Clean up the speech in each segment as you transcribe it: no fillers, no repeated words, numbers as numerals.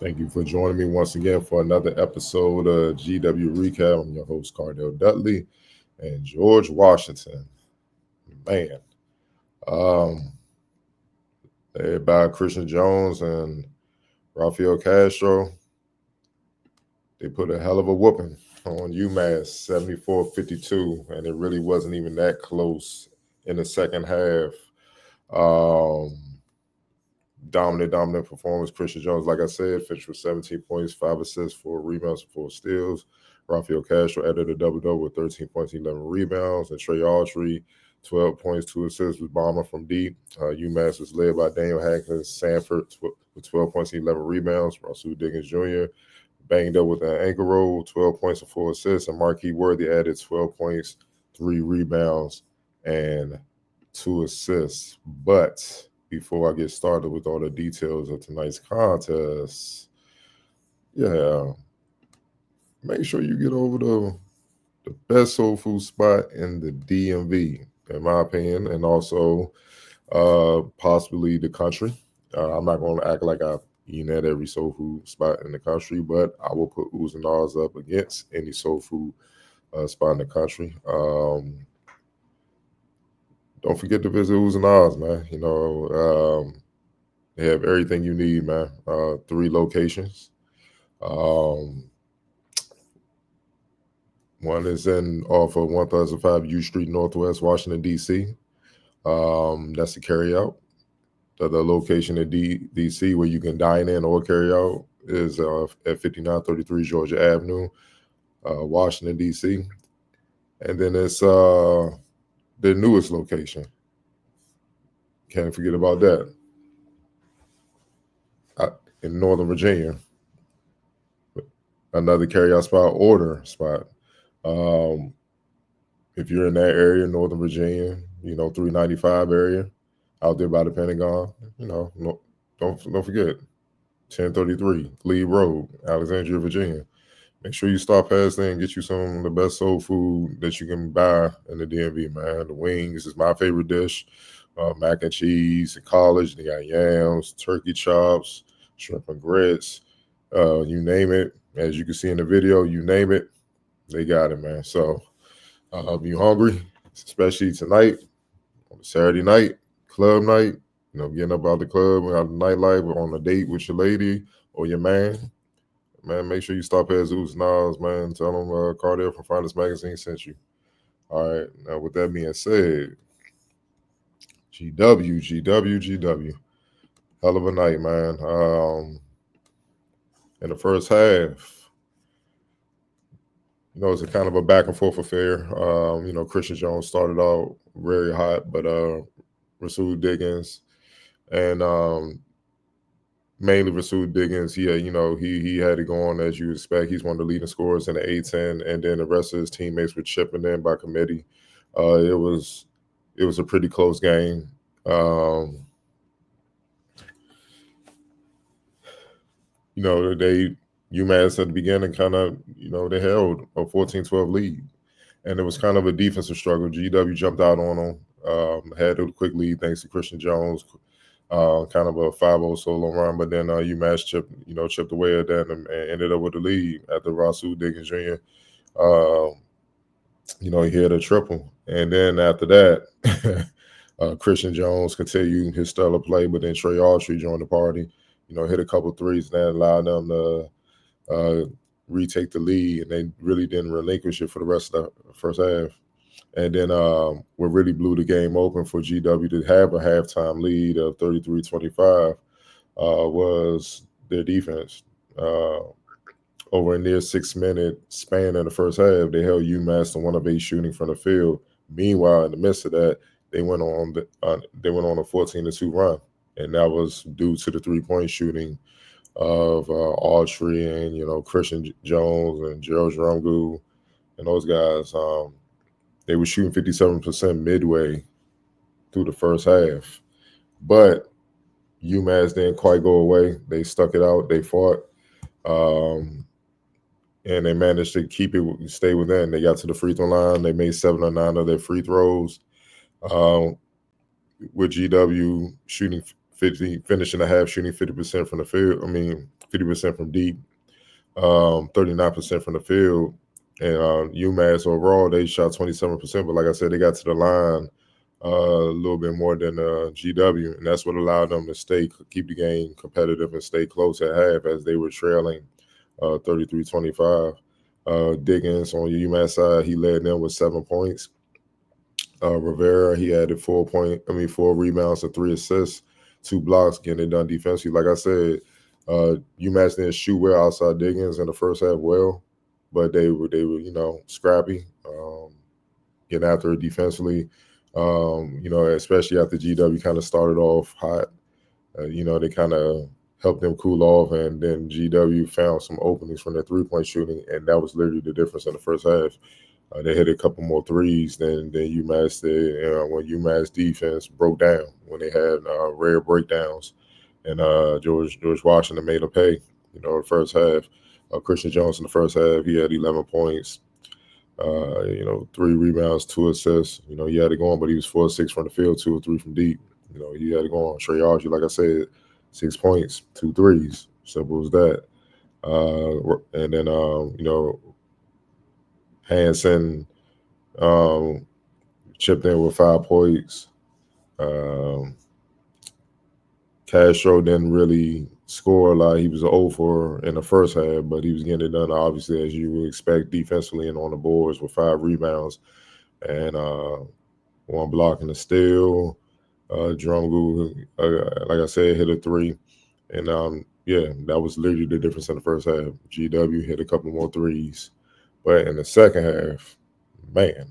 Thank you for joining me once again for another episode of GW Recap. I'm your host, Cardell Dudley, and George Washington. Man, um, by Christian Jones and Rafael Castro, they put a hell of a whooping on UMass, 74-52, and it really wasn't even that close in the second half. Um, dominant performance. Christian Jones, like I said, finished with 17 points, 5 assists, 4 rebounds, 4 steals. Rafael Castro added a double-double with 13 points, 11 rebounds. And Trey Autry, 12 points, 2 assists, was bomber from deep. UMass was led by Daniel Hankins Sanford with 12 points, 11 rebounds. Rasul Diggins Jr. banged up with an ankle roll, 12 points and 4 assists. And Marquis Worthy added 12 points, 3 rebounds, and 2 assists. But before I get started with all the details of tonight's contest, make sure you get over the best soul food spot in the DMV, in my opinion, and also possibly the country. I'm not going to act like I've eaten at every soul food spot in the country, but I will put oohs and ahs up against any soul food spot in the country. Don't forget to visit Oohs and Ahs, man. They have everything you need, man. 3 locations. One is off of 1005 U Street Northwest, Washington, D.C. That's the carryout. The other location in D.C. where you can dine in or carry out is at 5933 Georgia Avenue, Washington, D.C. And then it's the newest location. Can't forget about that. In Northern Virginia, another carryout spot, order spot. If you're in that area, Northern Virginia, 395 area, out there by the Pentagon, don't forget, 1033 Lee Road, Alexandria, Virginia. Make sure you stop past there and get you some of the best soul food that you can buy in the DMV, man. The wings is my favorite dish. Mac and cheese, and college, they got yams, turkey chops, shrimp and grits, you name it. As you can see in the video, you name it, they got it, man. So if you're hungry, especially tonight, on a Saturday night, club night, getting up out the club, out the nightlife, or on a date with your lady or your man, make sure you stop at Oohs and Ahs, man. Tell them Cardell from Finest Magazine sent you. All right, now with that being said, GW. Hell of a night, man. In the first half, it's a kind of a back and forth affair. Christian Jones started out very hot, but Rasul Diggins and mainly Rasul Diggins, he had it going as you expect. He's one of the leading scorers in the A10, and then the rest of his teammates were chipping in by committee. It was a pretty close game. UMass at the beginning kind of, they held a 14-12 lead, and it was kind of a defensive struggle. GW jumped out on them, had a quick lead thanks to Christian Jones, kind of a 5-0 solo run, but then UMass chipped away at that and ended up with the lead after Rasul Diggins Jr. He had a triple, and then after that, Christian Jones continued his stellar play, but then Trey Autry joined the party. Hit a couple threes, and that allowed them to retake the lead, and they really didn't relinquish it for the rest of the first half. And then what really blew the game open for GW to have a halftime lead of 33-25 was their defense. Over a near 6-minute span in the first half, they held UMass to 1 of 8 shooting from the field. Meanwhile, in the midst of that, they went on a 14-2 run. And that was due to the 3-point shooting of Autry and, Christian Jones and Gerald Jerome and those guys. They were shooting 57% midway through the first half. But UMass didn't quite go away. They stuck it out. They fought. And they managed to stay within. They got to the free throw line. They made 7 or 9 of their free throws. With GW finishing the half shooting 50% from the field. 50% from deep, 39% from the field. And UMass overall, they shot 27%. But like I said, they got to the line a little bit more than GW, and that's what allowed them to keep the game competitive and stay close at half as they were trailing 33-25. Diggins on UMass side, he led them with 7 points. Rivera, he added 4 rebounds and 3 assists, 2 blocks, getting it done defensively. Like I said, UMass didn't shoot well outside Diggins in the first half but they were scrappy, getting after it defensively. Especially after GW kind of started off hot. They kind of helped them cool off, and then GW found some openings from their three-point shooting, and that was literally the difference in the first half. They hit a couple more threes than UMass did when UMass defense broke down, when they had rare breakdowns, and George Washington made them pay. The first half. Christian Jones in the first half, he had 11 points. 3 rebounds, 2 assists. He had it going, but he was 4 or 6 from the field, 2 or 3 from deep. He had it going. Trey Archie, like I said, 6 points, 2 threes. Simple as that. And then Hansen chipped in with 5 points. Castro didn't really score a lot. He was 0 for in the first half, but he was getting it done, obviously, as you would expect, defensively and on the boards with 5 rebounds and 1 block and a steal. Drungu, like I said, hit a 3. And, that was literally the difference in the first half. GW hit a couple more threes. But in the second half, man,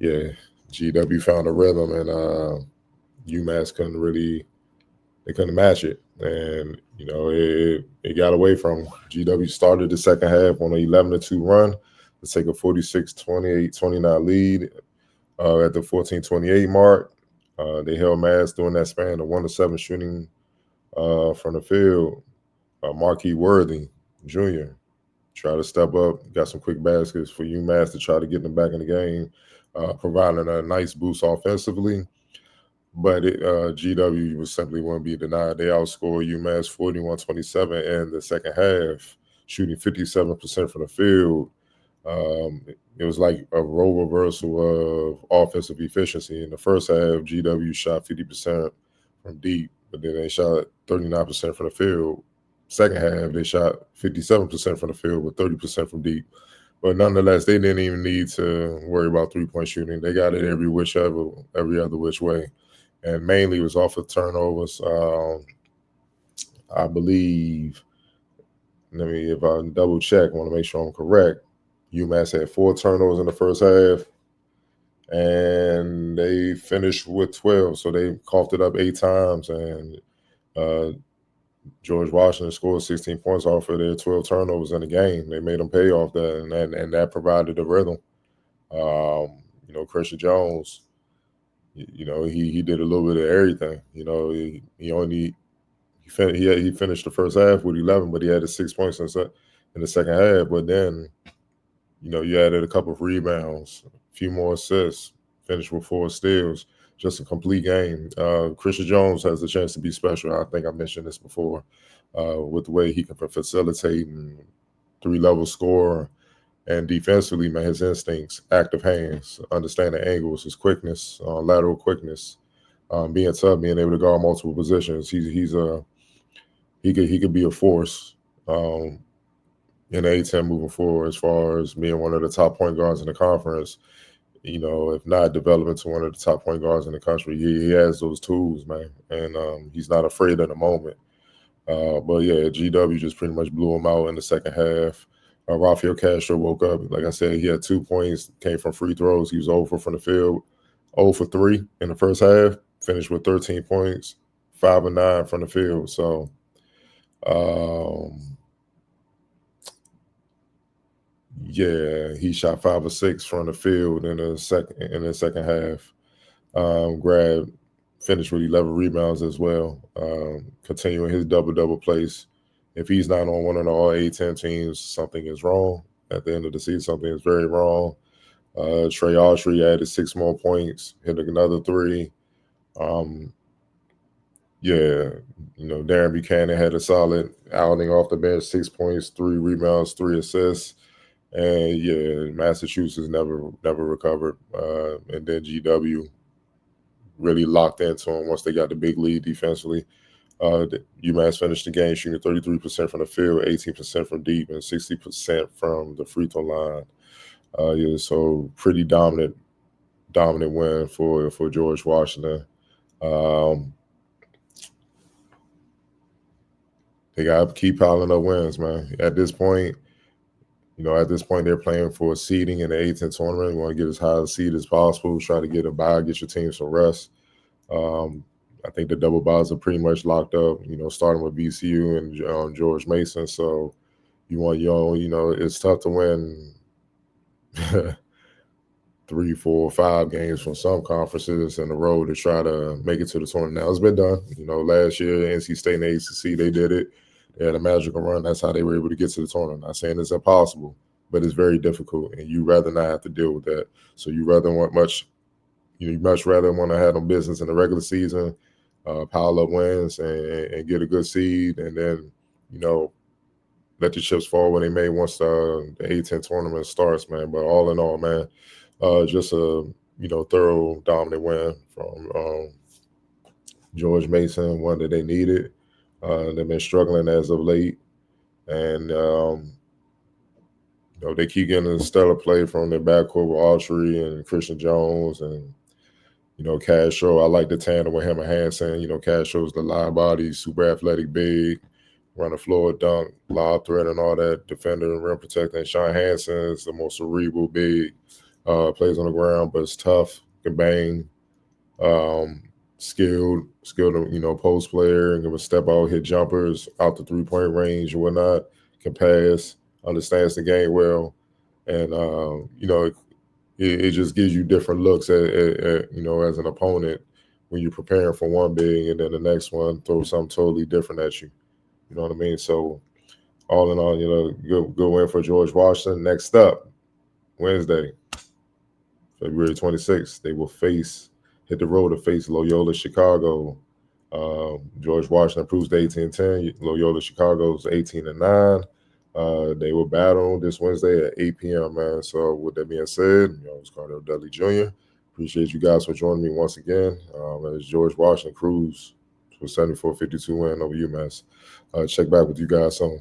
GW found a rhythm, and UMass couldn't match it. And, it got away from them. GW started the second half on an 11-2 run to take a 46-28-29 lead at the 14-28 mark. They held Mass during that span of 1-7 shooting from the field. Marquis Worthy Jr. tried to step up, got some quick baskets for UMass to try to get them back in the game, providing a nice boost offensively. But GW was simply wouldn't be denied. They outscored UMass 41-27 in the second half, shooting 57% from the field. It was like a role reversal of offensive efficiency. In the first half, GW shot 50% from deep, but then they shot 39% from the field. Second half, they shot 57% from the field with 30% from deep. But nonetheless, they didn't even need to worry about three-point shooting. They got it every other which way. And mainly it was off of turnovers. I believe, if I double check, I want to make sure I'm correct. UMass had 4 turnovers in the first half, and they finished with 12. So they coughed it up 8 times, and George Washington scored 16 points off of their 12 turnovers in the game. They made them pay off that, and that provided the rhythm. Christian Jones, he did a little bit of everything. He finished the first half with 11, but he had 6 points in the second half. But then, you added a couple of rebounds, a few more assists, finished with 4 steals, just a complete game. Christian Jones has a chance to be special. I think I mentioned this before, with the way he can facilitate and 3-level score. And defensively, man, his instincts, active hands, understanding angles, his quickness, lateral quickness, being tough, being able to guard multiple positions. He could be a force in the A-10 moving forward as far as being one of the top point guards in the conference. If not developing to one of the top point guards in the country, he has those tools, man, and he's not afraid at the moment. But yeah, GW just pretty much blew him out in the second half. Rafael Castro woke up. Like I said, he had 2 points, came from free throws. He was 0 for from the field, 0 for 3 in the first half, finished with 13 points, 5 of 9 from the field. So, he shot 5 or 6 from the field in the second half. Finished with 11 rebounds as well, continuing his double-double place. If he's not on one of the all A-10 teams, something is wrong. At the end of the season, something is very wrong. Trey Autry added 6 more points, hit another 3. Yeah, Darren Buchanan had a solid outing off the bench, 6 points, 3 rebounds, 3 assists. And yeah, Massachusetts never recovered. And then GW really locked into them once they got the big lead defensively. UMass finished the game shooting 33% from the field, 18% from deep, and 60% from the free throw line. Yeah, so pretty dominant win for George Washington. They got to keep piling up wins, man. At this point, they're playing for a seeding in the A10 tournament. You want to get as high a seed as possible. Try to get a bye, get your team some rest. I think the double byes are pretty much locked up. Starting with VCU and George Mason. So it's tough to win 3, 4, 5 games from some conferences in a row to try to make it to the tournament. Now it's been done. Last year NC State and the ACC, they did it. They had a magical run. That's how they were able to get to the tournament. Not saying it's impossible, but it's very difficult, and you rather not have to deal with that. So you much rather want to have them business in the regular season, pile up wins and get a good seed, and then let the chips fall when they may once the A10 tournament starts, man. But all in all, man, just a thorough dominant win from George Mason, one that they needed. They've been struggling as of late, and they keep getting stellar play from their backcourt with Autry and Christian Jones and Castro. I like the tandem with him and Hansen. Castro's the line body, super athletic, big, run the floor, dunk, lob threat, and all that. Defender and rim protector. And Sean Hansen is the most cerebral, big, plays on the ground, but it's tough, can bang, skilled, post player, and can step out, hit jumpers out the 3-point range and whatnot, can pass, understands the game well, and it just gives you different looks at as an opponent when you're preparing for one big and then the next one throws something totally different at you. You know what I mean? So all in all, good win for George Washington. Next up, Wednesday, February 26th, they will hit the road to face Loyola Chicago. George Washington proves to 18-10. Loyola Chicago's 18-9. They will battle this Wednesday at 8 p.m., man. So with that being said, it's Cardell Dudley Jr. Appreciate you guys for joining me once again. As George Washington cruise to a 74-52 win over UMass. Check back with you guys soon.